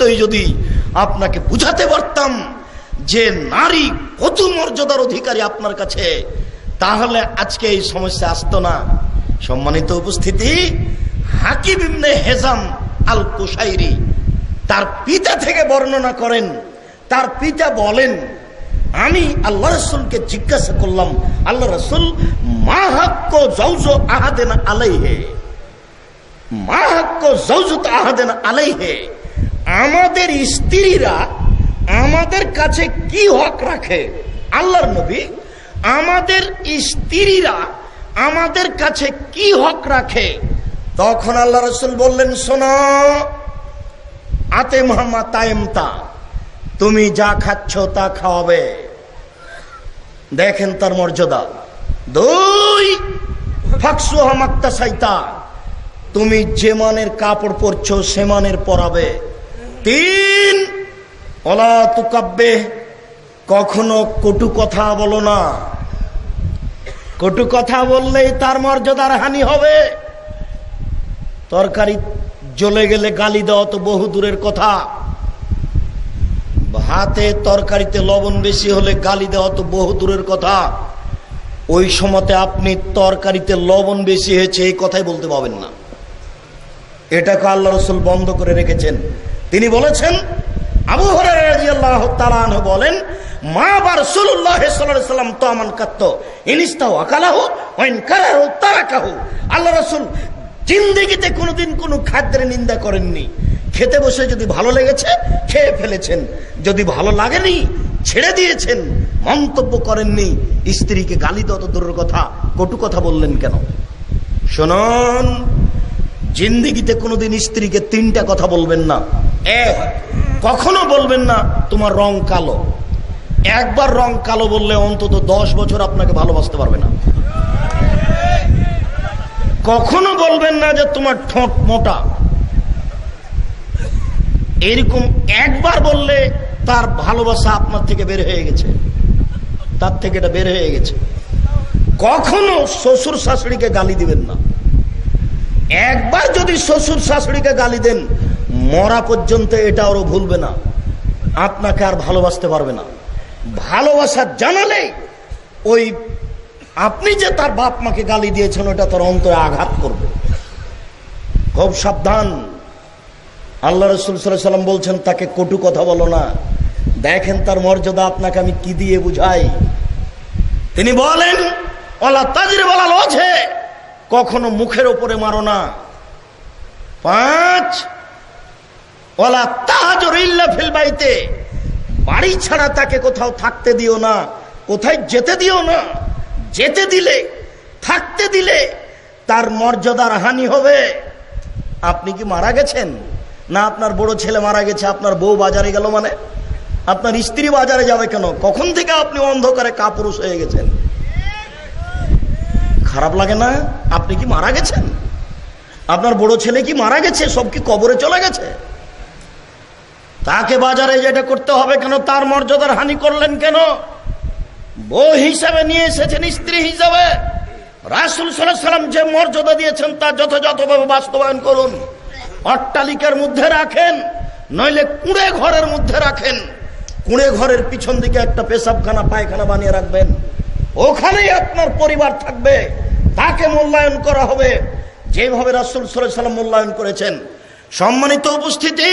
সত্ত্বেও যদি আপনাকে বুঝাতে পারতাম যে নারী কত মর্যাদার অধিকারী আপনার কাছে, তাহলে আজকে এই সমস্যা আসতো না। সম্মানিত উপস্থিতি, হাকিম ইবনে হেজাম আল কুশাইরি তার পিতা থেকে বর্ণনা করেন। তার পিতা বলেন, আমি আল্লাহ রাসূলকে জিজ্ঞাসা করলাম, আল্লাহ রাসূল, মা হাক্কু যাওজু আহাদিনা আলাইহি, মা হাক্কু যাওজুত আহাদিনা আলাইহি, আমাদের স্ত্রীরা আমাদের কাছে কি হক রাখে? আল্লাহর নবী, আমাদের স্ত্রীরা আমাদের কাছে কি হক রাখে? তখন আল্লাহ রাসূল বললেন, শোনো, আতে মুহাম্মদ তাইমতা, তুমি যা খাচ্ছ তা খাওয়াবে। দেখেন তার মর্যাদা। 2, ফাকসুহা মাক্তাসাইতা, তুমি যে মানের কাপড় পরছো সে মানের পরাবে। 3, ওলা তুকাব্বে, কখনো কটু কথা বলো না। কটু কথা বললেই তার মর্যাদার হানি হবে। তরকারি জ্বলে গেলে গালি দেওয়া তো বহু দূরের কথা, ভাতে তরকারিতে লবণ বেশি হলে গালি দেওয়া তো বহু দূরের কথা। ওই সময়তে আপনি তরকারিতে লবণ বেশি হয়েছে এই কথাই বলতে পাবেন না। এটাকে আল্লাহ রাসূল বন্ধ করে রেখেছেন। তিনি বলেছেন, আবু হুরায়রা রাদিয়াল্লাহু তাআলা আনহু বলেন, মা বা রাসূলুল্লাহ সাল্লাল্লাহু আলাইহি ওয়াসাল্লাম তামান কাত্ত ইনিস্তাও আকালাহু ওয়া ইন কারাহু তারাকাহু। আল্লাহ রাসূল জিন্দেগিতে কোনোদিন কোনো খাদ্যের নিন্দা করেননি। খেতে বসে যদি ভালো লেগেছে খেয়ে ফেলেছেন, যদি ভালো লাগেনি ছেড়ে দিয়েছেন, মন্তব্য করেননি। স্ত্রীকে গালি দেওয়া তো দূরের কথা, কটু কথা বললেন কেন? শুনুন, জিন্দেগিতে কোনোদিন স্ত্রীকে 3টা কথা বলবেন না। 1, কখনো বলবেন না তোমার রং কালো। একবার রং কালো বললে অন্তত 10 বছর আপনাকে ভালোবাসতে পারবে না। কখনো বলবেন না যে তোমার ঠোঁট মোটা। এরকম একবার বললে তার ভালোবাসা আপনার থেকে বের হয়ে গেছে, তার থেকে এটা বের হয়ে গেছে। কখনো শ্বশুর শাশুড়িকে গালি দিবেন না। একবার যদি শ্বশুর শাশুড়িকে গালি দেন, মরা পর্যন্ত এটা ওরা ভুলবে না, আপনাকে আর ভালোবাসতে পারবে না। ভালোবাসা জানালে ওই আপনি যে তার বাপ মাকে গালি দিয়েছেন ওটা তার অন্তরে আঘাত করবে। খুব সাবধান। আল্লাহ রাসূল সাল্লাল্লাহু আলাইহি ওয়াসাল্লাম বলছেন তাকে কটু কথা বলো না। দেখেন তার মর্যাদা আপনাকে আমি কি দিয়ে বুঝাই। তিনি বলেন, ওয়ালা তাজরিব আলাল ওয়াজহি, কখনো মুখের উপরে মারো না। 5, ওয়ালা তাহাজুর ইল্লা ফিল বাইতে, বাড়ি ছাড়া তাকে কোথাও থাকতে দিও না, কোথায় যেতে দিও না। যেতে দিলে, থাকতে দিলে তার মর্যাদার হানি হবে। আপনি কি মারা গেছেন? না আপনার বড় ছেলে মারা গেছে, আপনার বউ বাজারে গেল মানে? আপনার স্ত্রী বাজারে যাবে কেন? কখন থেকে আপনি অন্ধকারে কাপুরুষ হয়ে গেছেন? খারাপ লাগে না? আপনি কি মারা গেছেন? আপনার বড় ছেলে কি মারা গেছে? সব কি কবরে চলে গেছে? তাকে বাজারে যেটা করতে হবে কেন? তার মর্যাদার হানি করলেন কেন? বউ হিসাবে নিয়ে এসেছেন, স্ত্রী হিসাবে। রাসূল সাল্লাল্লাহু আলাইহি ওয়াসাল্লাম যে মর্যাদা দিয়েছেন তা যথাযথভাবে বাস্তবায়ন করুন। অট্টালিকার মধ্যে রাখেন, নইলে কুঁড়ে ঘরের মধ্যে রাখেন। কুঁড়ে ঘরের পিছন দিকে একটা পেশাবখানা পায়খানা বানিয়ে রাখবেন, ওখানেই আপনার পরিবার থাকবে। তাকে মূল্যায়ন করা হবে যেভাবে রাসূল সাল্লাল্লাহু আলাইহি ওয়াসাল্লাম মূল্যায়ন করেছেন। সম্মানিত উপস্থিতি,